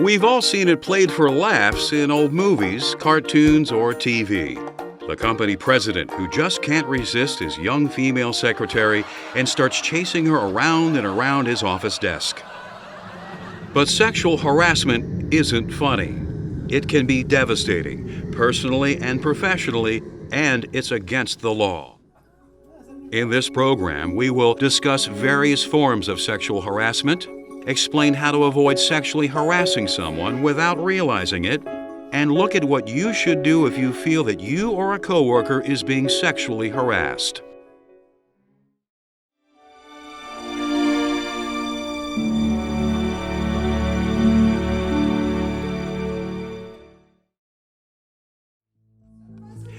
We've all seen it played for laughs in old movies, cartoons, or TV. The company president who just can't resist his young female secretary and starts chasing her around and around his office desk. But sexual harassment isn't funny. It can be devastating, personally and professionally, and it's against the law. In this program, we will discuss various forms of sexual harassment, explain how to avoid sexually harassing someone without realizing it, and look at what you should do if you feel that you or a coworker is being sexually harassed.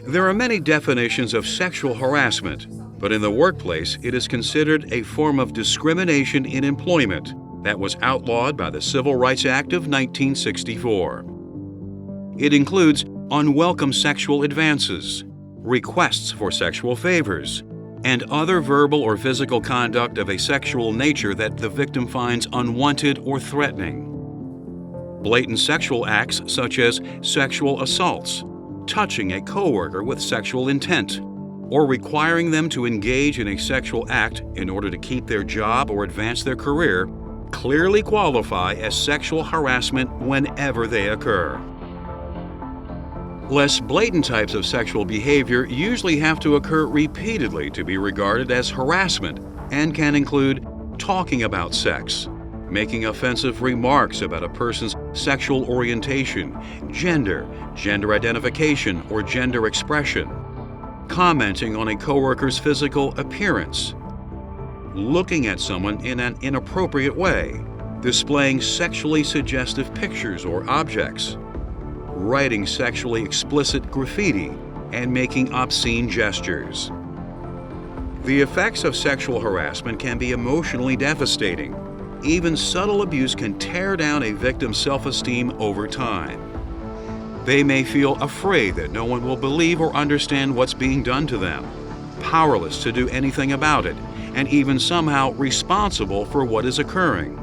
There are many definitions of sexual harassment, but in the workplace it is considered a form of discrimination in employment that was outlawed by the Civil Rights Act of 1964. It includes unwelcome sexual advances, requests for sexual favors, and other verbal or physical conduct of a sexual nature that the victim finds unwanted or threatening. Blatant sexual acts such as sexual assaults, touching a coworker with sexual intent, or requiring them to engage in a sexual act in order to keep their job or advance their career clearly qualify as sexual harassment whenever they occur. Less blatant types of sexual behavior usually have to occur repeatedly to be regarded as harassment and can include talking about sex, making offensive remarks about a person's sexual orientation, gender identification, or gender expression, commenting on a coworker's physical appearance, looking at someone in an inappropriate way, displaying sexually suggestive pictures or objects, writing sexually explicit graffiti, and making obscene gestures. The effects of sexual harassment can be emotionally devastating. Even subtle abuse can tear down a victim's self-esteem over time. They may feel afraid that no one will believe or understand what's being done to them, powerless to do anything about it, and even somehow responsible for what is occurring.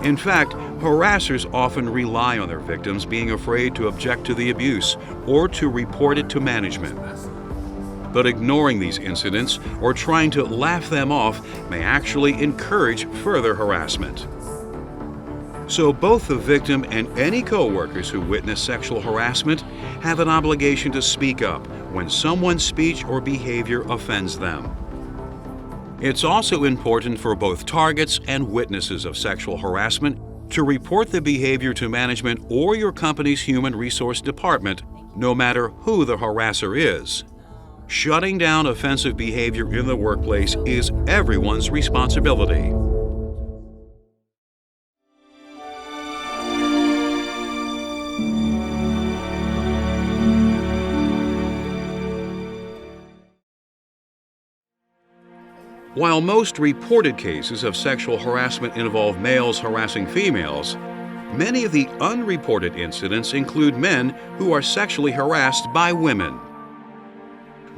In fact, harassers often rely on their victims being afraid to object to the abuse or to report it to management. But ignoring these incidents or trying to laugh them off may actually encourage further harassment. So both the victim and any coworkers who witness sexual harassment have an obligation to speak up when someone's speech or behavior offends them. It's also important for both targets and witnesses of sexual harassment to report the behavior to management or your company's human resource department, no matter who the harasser is. Shutting down offensive behavior in the workplace is everyone's responsibility. While most reported cases of sexual harassment involve males harassing females, many of the unreported incidents include men who are sexually harassed by women.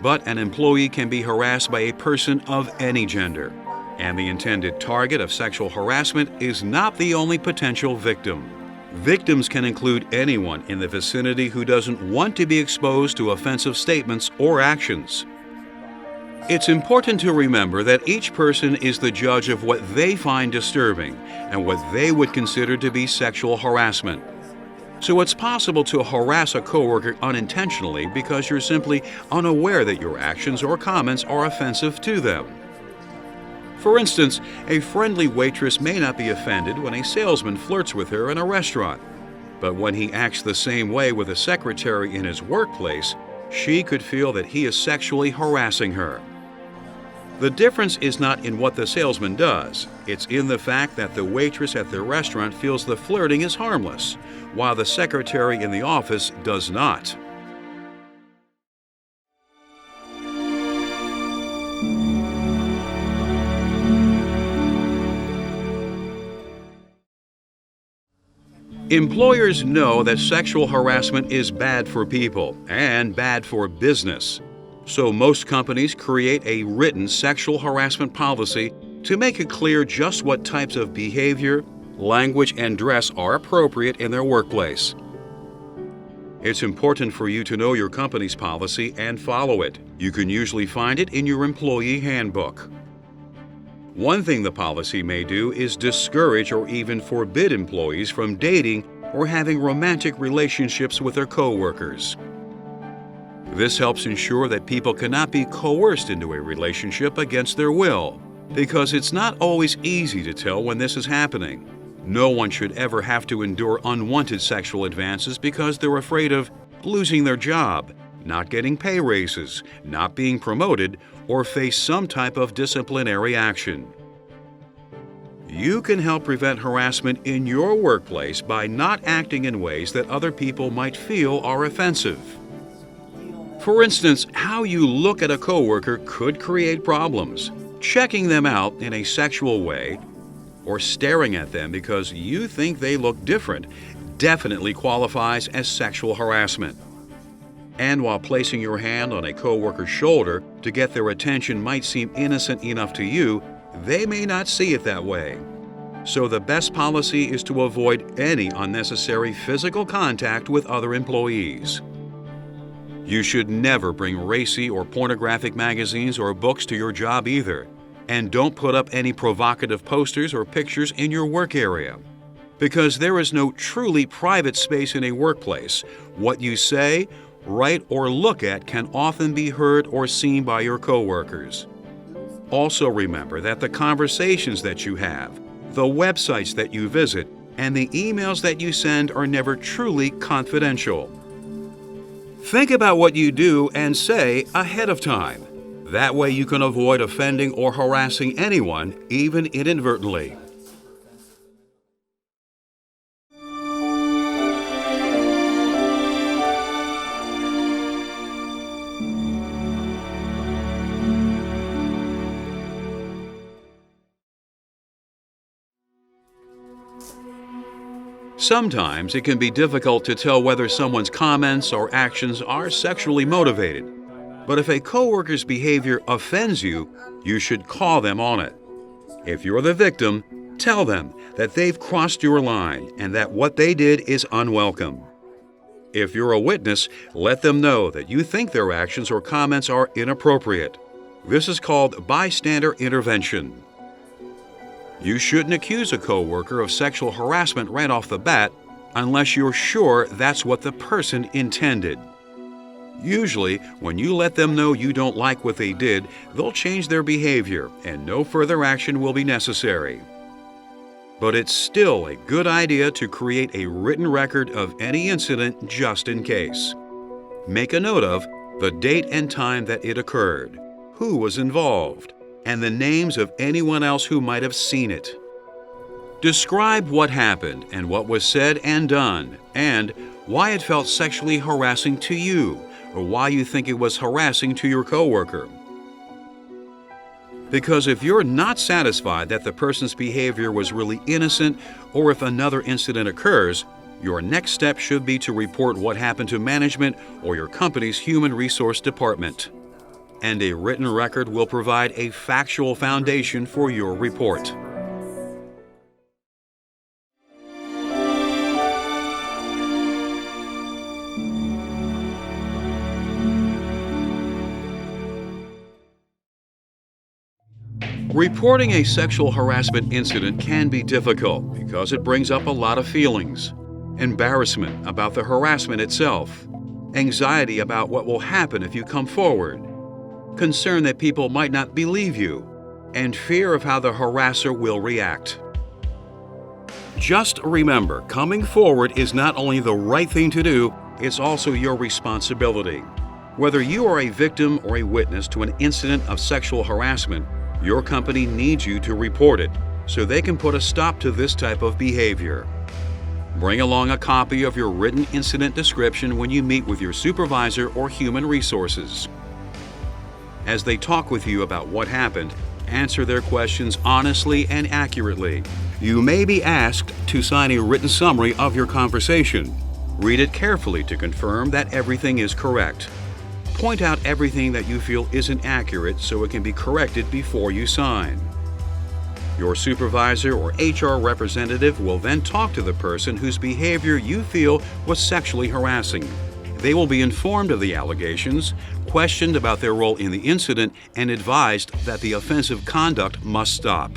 But an employee can be harassed by a person of any gender, and the intended target of sexual harassment is not the only potential victim. Victims can include anyone in the vicinity who doesn't want to be exposed to offensive statements or actions. It's important to remember that each person is the judge of what they find disturbing and what they would consider to be sexual harassment. So it's possible to harass a coworker unintentionally because you're simply unaware that your actions or comments are offensive to them. For instance, a friendly waitress may not be offended when a salesman flirts with her in a restaurant, but when he acts the same way with a secretary in his workplace, she could feel that he is sexually harassing her. The difference is not in what the salesman does, it's in the fact that the waitress at the restaurant feels the flirting is harmless, while the secretary in the office does not. Employers know that sexual harassment is bad for people and bad for business. So most companies create a written sexual harassment policy to make it clear just what types of behavior, language, and dress are appropriate in their workplace. It's important for you to know your company's policy and follow it. You can usually find it in your employee handbook. One thing the policy may do is discourage or even forbid employees from dating or having romantic relationships with their coworkers. This helps ensure that people cannot be coerced into a relationship against their will, because it's not always easy to tell when this is happening. No one should ever have to endure unwanted sexual advances because they're afraid of losing their job, not getting pay raises, not being promoted, or face some type of disciplinary action. You can help prevent harassment in your workplace by not acting in ways that other people might feel are offensive. For instance, how you look at a coworker could create problems. Checking them out in a sexual way or staring at them because you think they look different definitely qualifies as sexual harassment. And while placing your hand on a coworker's shoulder to get their attention might seem innocent enough to you, they may not see it that way. So the best policy is to avoid any unnecessary physical contact with other employees. You should never bring racy or pornographic magazines or books to your job either. And don't put up any provocative posters or pictures in your work area. Because there is no truly private space in a workplace, what you say, write, or look at can often be heard or seen by your coworkers. Also remember that the conversations that you have, the websites that you visit, and the emails that you send are never truly confidential. Think about what you do and say ahead of time. That way you can avoid offending or harassing anyone, even inadvertently. Sometimes it can be difficult to tell whether someone's comments or actions are sexually motivated. But if a coworker's behavior offends you, you should call them on it. If you're the victim, tell them that they've crossed your line and that what they did is unwelcome. If you're a witness, let them know that you think their actions or comments are inappropriate. This is called bystander intervention. You shouldn't accuse a coworker of sexual harassment right off the bat unless you're sure that's what the person intended. Usually, when you let them know you don't like what they did, they'll change their behavior and no further action will be necessary. But it's still a good idea to create a written record of any incident just in case. Make a note of the date and time that it occurred, who was involved, and the names of anyone else who might have seen it. Describe what happened and what was said and done, and why it felt sexually harassing to you, or why you think it was harassing to your coworker. Because if you're not satisfied that the person's behavior was really innocent, or if another incident occurs, your next step should be to report what happened to management or your company's human resource department. And a written record will provide a factual foundation for your report. Reporting a sexual harassment incident can be difficult because it brings up a lot of feelings. Embarrassment about the harassment itself, anxiety about what will happen if you come forward, concern that people might not believe you, and fear of how the harasser will react. Just remember, coming forward is not only the right thing to do, it's also your responsibility. Whether you are a victim or a witness to an incident of sexual harassment, your company needs you to report it so they can put a stop to this type of behavior. Bring along a copy of your written incident description when you meet with your supervisor or human resources. As they talk with you about what happened, answer their questions honestly and accurately. You may be asked to sign a written summary of your conversation. Read it carefully to confirm that everything is correct. Point out everything that you feel isn't accurate so it can be corrected before you sign. Your supervisor or HR representative will then talk to the person whose behavior you feel was sexually harassing. They will be informed of the allegations, questioned about their role in the incident, and advised that the offensive conduct must stop.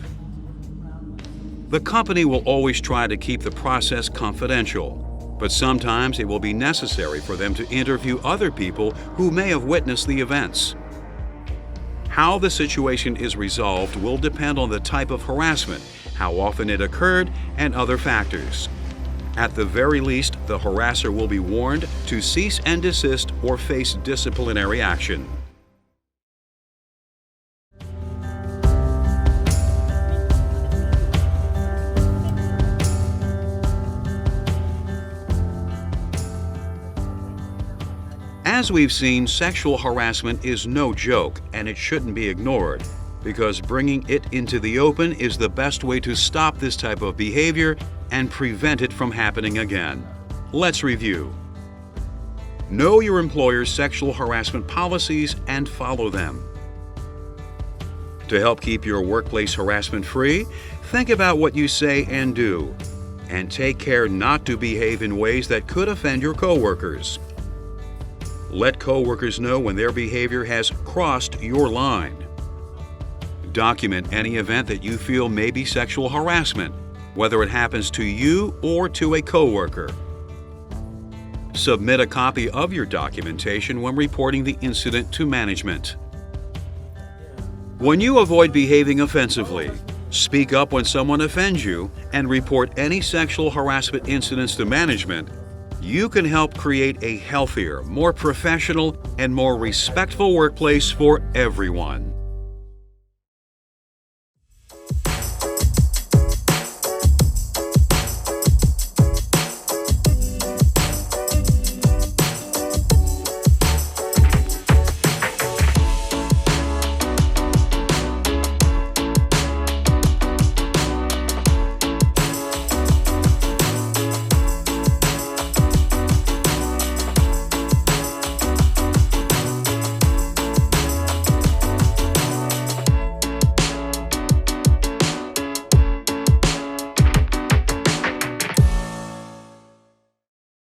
The company will always try to keep the process confidential, but sometimes it will be necessary for them to interview other people who may have witnessed the events. How the situation is resolved will depend on the type of harassment, how often it occurred, and other factors. At the very least, the harasser will be warned to cease and desist or face disciplinary action. As we've seen, sexual harassment is no joke, and it shouldn't be ignored, because bringing it into the open is the best way to stop this type of behavior and prevent it from happening again. Let's review. Know your employer's sexual harassment policies and follow them. To help keep your workplace harassment free, think about what you say and do, and take care not to behave in ways that could offend your coworkers. Let coworkers know when their behavior has crossed your line. Document any event that you feel may be sexual harassment, whether it happens to you or to a coworker. Submit a copy of your documentation when reporting the incident to management. When you avoid behaving offensively, speak up when someone offends you, and report any sexual harassment incidents to management, you can help create a healthier, more professional, and more respectful workplace for everyone.